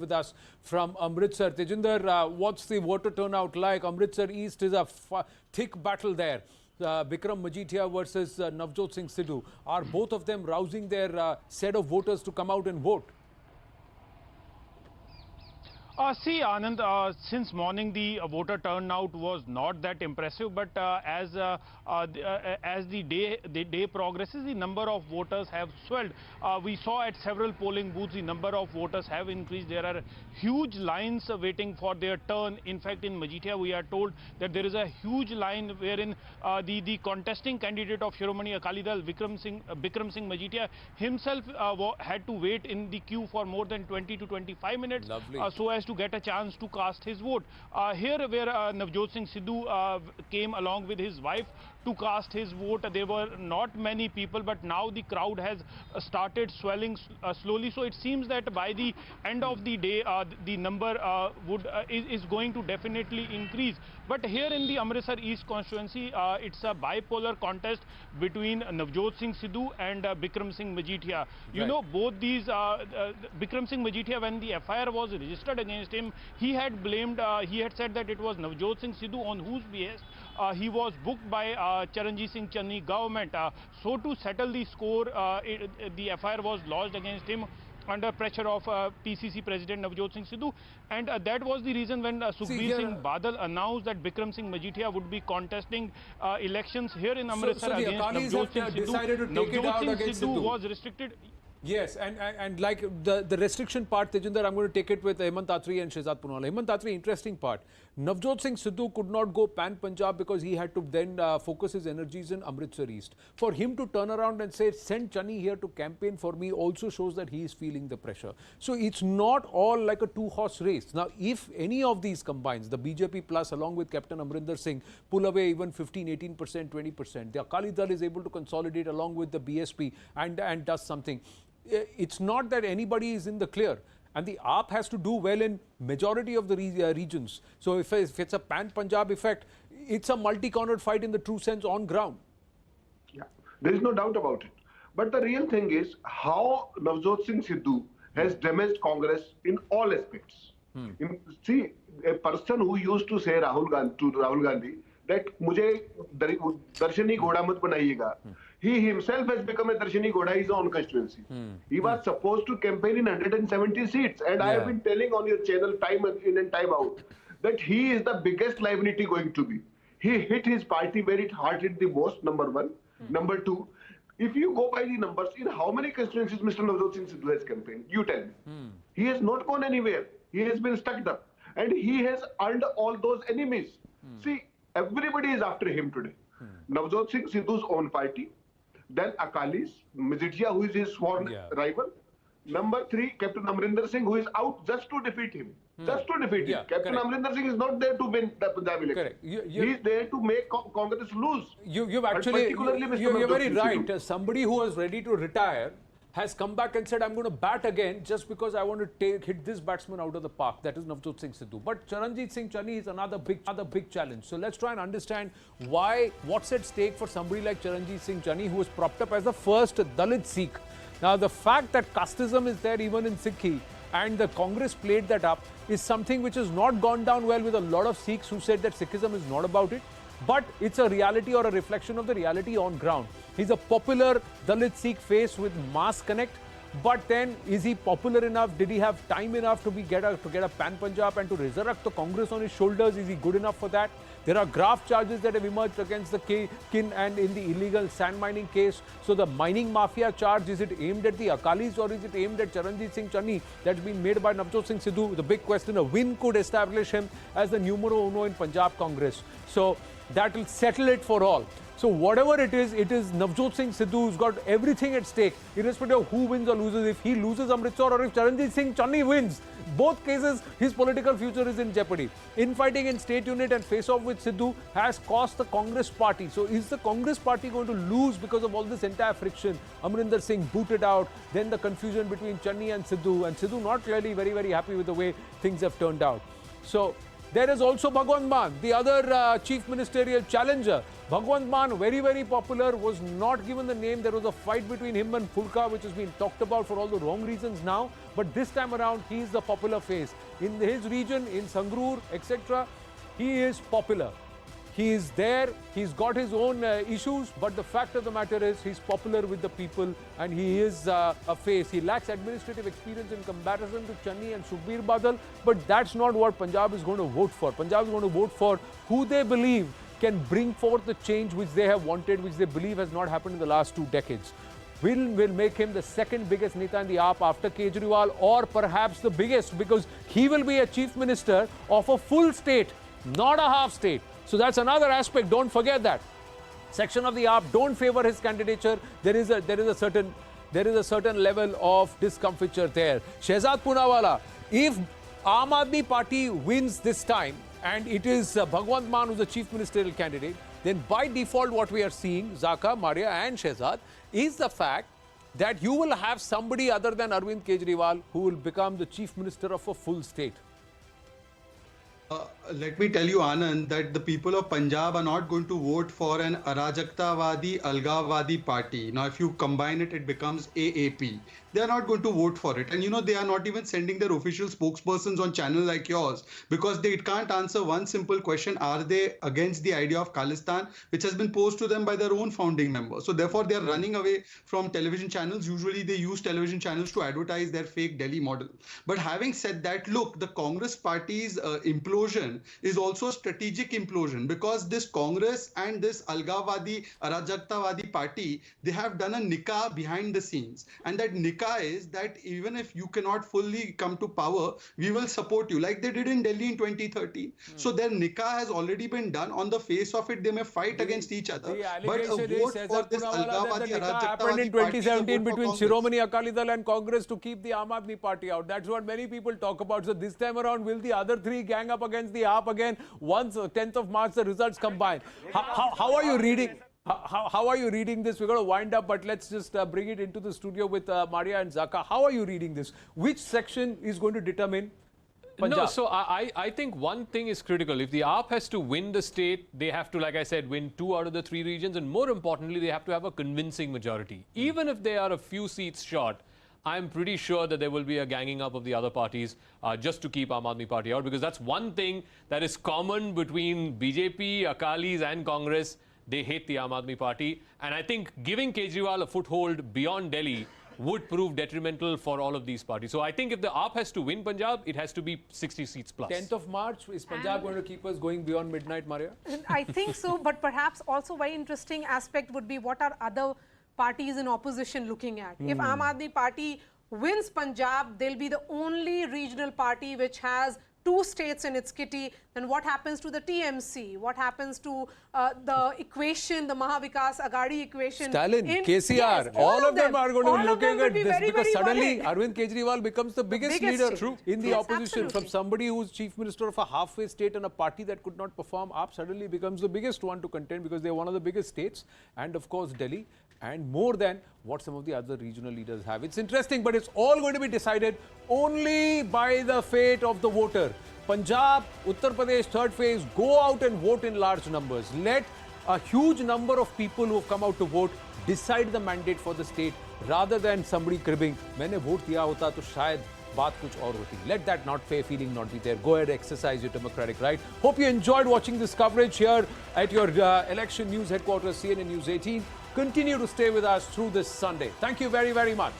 With us from Amritsar. Tejinder, what's the voter turnout like? Amritsar East is a thick battle there. Bikram Majitia versus Navjot Singh Sidhu. Are both of them rousing their set of voters to come out and vote? See, Anand, since morning the voter turnout was not that impressive, but as the day progresses, the number of voters have swelled. We saw at several polling booths the number of voters have increased. There are huge lines waiting for their turn. In fact, in Majitia, we are told that there is a huge line wherein the contesting candidate of Shiromani Akali Dal, Bikram Singh Majitia himself had to wait in the queue for more than 20 to 25 minutes so as to get a chance to cast his vote. Here where Navjot Singh Sidhu came along with his wife to cast his vote, there were not many people, but now the crowd has started swelling slowly. So it seems that by the end of the day, the number is going to definitely increase. But here in the Amritsar East constituency, it's a bipolar contest between Navjot Singh Sidhu and Bikram Singh Majitia. You know, both these, Bikram Singh Majitia, when the FIR was registered against him, he had blamed, he had said that it was Navjot Singh Sidhu on whose behest he was booked by Charanjit Singh Channi government. So to settle the score, the FIR was lodged against him under pressure of PCC President Navjot Singh Sidhu, and that was the reason when Sukhbir Singh Badal announced that Bikram Singh Majitia would be contesting elections here in Amritsar against Navjot Singh Sidhu. Navjot Singh Sidhu was restricted. Yes, and like the restriction part, Tejinder, I'm going to take it with Hemant Atri and Shehzad Poonawalla. Hemant Atri, interesting part. Navjot Singh Sidhu could not go pan-Punjab because he had to then focus his energies in Amritsar East. For him to turn around and say, send Channi here to campaign for me also shows that he is feeling the pressure. So it's not all like a two-horse race. Now, if any of these combines, the BJP plus along with Captain Amrinder Singh, pull away even 15, 18%, 20%, the Akali Dal is able to consolidate along with the BSP and does something. It's not that anybody is in the clear, and the AAP has to do well in majority of the regions. So if it's a pan-Punjab effect, it's a multi-cornered fight in the true sense on ground. Yeah, there is no doubt about it. But the real thing is how Navjot Singh Sidhu has damaged Congress in all aspects. See, a person who used to say Rahul Gandhi that मुझे दर्शनी घोड़ा मत बनाइएगा. He himself has become a Darshini Ghoda, his own constituency. He was supposed to campaign in 170 seats, and I have been telling on your channel time in and time out that he is the biggest liability going to be. He hit his party where it hurted the most, number one. Number two, if you go by the numbers, in how many constituencies Mr. Navjot Singh Sidhu has campaigned? You tell me. He has not gone anywhere. He has been stuck there. And he has earned all those enemies. See, everybody is after him today. Navjot Singh Sidhu's own party, then Akalis, Majitia, who is his sworn rival. Number three, Captain Amrinder Singh, who is out just to defeat him. Just to defeat him. Captain Amrinder Singh is not there to win the Punjab election. He is there to make Congress lose. You're very right. Somebody who was ready to retire has come back and said, I'm going to bat again just because I want to hit this batsman out of the park. That is Navjot Singh Sidhu. But Charanjit Singh Channi is another big challenge. So let's try and understand what's at stake for somebody like Charanjit Singh Channi, who was propped up as the first Dalit Sikh. Now, the fact that casteism is there even in Sikhi and the Congress played that up is something which has not gone down well with a lot of Sikhs who said that Sikhism is not about it. But it's a reality or a reflection of the reality on ground. He's a popular Dalit Sikh face with mass connect. But then, is he popular enough? Did he have time enough to get a pan-Punjab and to resurrect the Congress on his shoulders? Is he good enough for that? There are graft charges that have emerged against the kin and in the illegal sand mining case. So the mining mafia charge, is it aimed at the Akalis or is it aimed at Charanjit Singh Channi? That's been made by Navjot Singh Sidhu. The big question, a win could establish him as the numero uno in Punjab Congress. So that will settle it for all. So whatever it is Navjot Singh Sidhu who's got everything at stake, irrespective of who wins or loses. If he loses Amritsar or if Charanjit Singh Channi wins, both cases, his political future is in jeopardy. Infighting in state unit and face-off with Sidhu has cost the Congress party. So is the Congress party going to lose because of all this entire friction? Amrinder Singh booted out, then the confusion between Channi and Sidhu not really very, very happy with the way things have turned out. So there is also Bhagwan Mann, the other chief ministerial challenger. Bhagwant Mann, very, very popular, was not given the name. There was a fight between him and Fulka, which has been talked about for all the wrong reasons now. But this time around, he is the popular face. In his region, in Sangrur, etc., he is popular. He is there, he's got his own issues, but the fact of the matter is he's popular with the people and he is a face. He lacks administrative experience in comparison to Channi and Sukhbir Badal, but that's not what Punjab is going to vote for. Punjab is going to vote for who they believe can bring forth the change which they have wanted, which they believe has not happened in the last 2 decades. Will make him the second biggest Neta in the AAP after Kejriwal, or perhaps the biggest, because he will be a chief minister of a full state, not a half state. So that's another aspect. Don't forget that. Section of the AAP don't favor his candidature. There is a certain level of discomfiture there. Shehzad Poonawalla, if Aam Aadmi Party wins this time and it is Bhagwant Mann who's the chief ministerial candidate, then by default what we are seeing, Zaka, Maria and Shehzad, is the fact that you will have somebody other than Arvind Kejriwal who will become the chief minister of a full state. Let me tell you, Anand, that the people of Punjab are not going to vote for an Arajaktavadi, Algavadi party. Now, if you combine it, it becomes AAP. They are not going to vote for it. And you know, they are not even sending their official spokespersons on channel like yours because they can't answer one simple question. Are they against the idea of Khalistan, which has been posed to them by their own founding members? So therefore, they are running away from television channels. Usually, they use television channels to advertise their fake Delhi model. But having said that, look, the Congress party's implosion is also a strategic implosion because this Congress and this Algavadi, Arajaktavadi party, they have done a nikah behind the scenes. And that nikah is that even if you cannot fully come to power, we will support you like they did in Delhi in 2013. So their nikah has already been done. On the face of it, they may fight against each other. But a vote for this Algavadi, Arajaktavadi happened in 2017 between Shiromani Akali Dal and Congress to keep the Aam Aadmi Party out. That's what many people talk about. So this time around, will the other three gang up against the AAP again once 10th of March the results combine? How are you reading? How are you reading this? We're going to wind up, but let's just bring it into the studio with Maria and Zaka. How are you reading this? Which section is going to determine Punjab? No, so I think one thing is critical. If the AAP has to win the state, they have to, like I said, win 2 out of the 3 regions. And more importantly, they have to have a convincing majority. Even if they are a few seats short, I'm pretty sure that there will be a ganging up of the other parties just to keep Aam Aadmi Party out. Because that's one thing that is common between BJP, Akalis and Congress. They hate the Aam Aadmi Party. And I think giving Kejriwal a foothold beyond Delhi would prove detrimental for all of these parties. So I think if the AAP has to win Punjab, it has to be 60 seats plus. 10th of March, is Punjab going to keep us going beyond midnight, Maria? I think so, but perhaps also very interesting aspect would be what are other parties in opposition looking at. If Aam Aadmi Party wins Punjab, they'll be the only regional party which has 2 states in its kitty. Then what happens to the TMC? What happens to the equation, the Mahavikas Aghadi equation? Stalin, KCR, yes, all of them are going to be looking at this very, because very suddenly worried. Arvind Kejriwal becomes the biggest leader in the Yes, opposition. absolutely. From somebody who's chief minister of a halfway state and a party that could not perform, AAP suddenly becomes the biggest one to contend because they're one of the biggest states, and of course Delhi, and more than what some of the other regional leaders have. It's interesting, but it's all going to be decided only by the fate of the voter. Punjab, Uttar Pradesh, third phase, go out and vote in large numbers. Let a huge number of people who have come out to vote decide the mandate for the state rather than somebody cribbing, मैंने vote दिया होता तो शायद बात कुछ और होती. Let that feeling not be there. Go ahead, exercise your democratic right. Hope you enjoyed watching this coverage here at your election news headquarters, CNN News 18. Continue to stay with us through this Sunday. Thank you very, very much.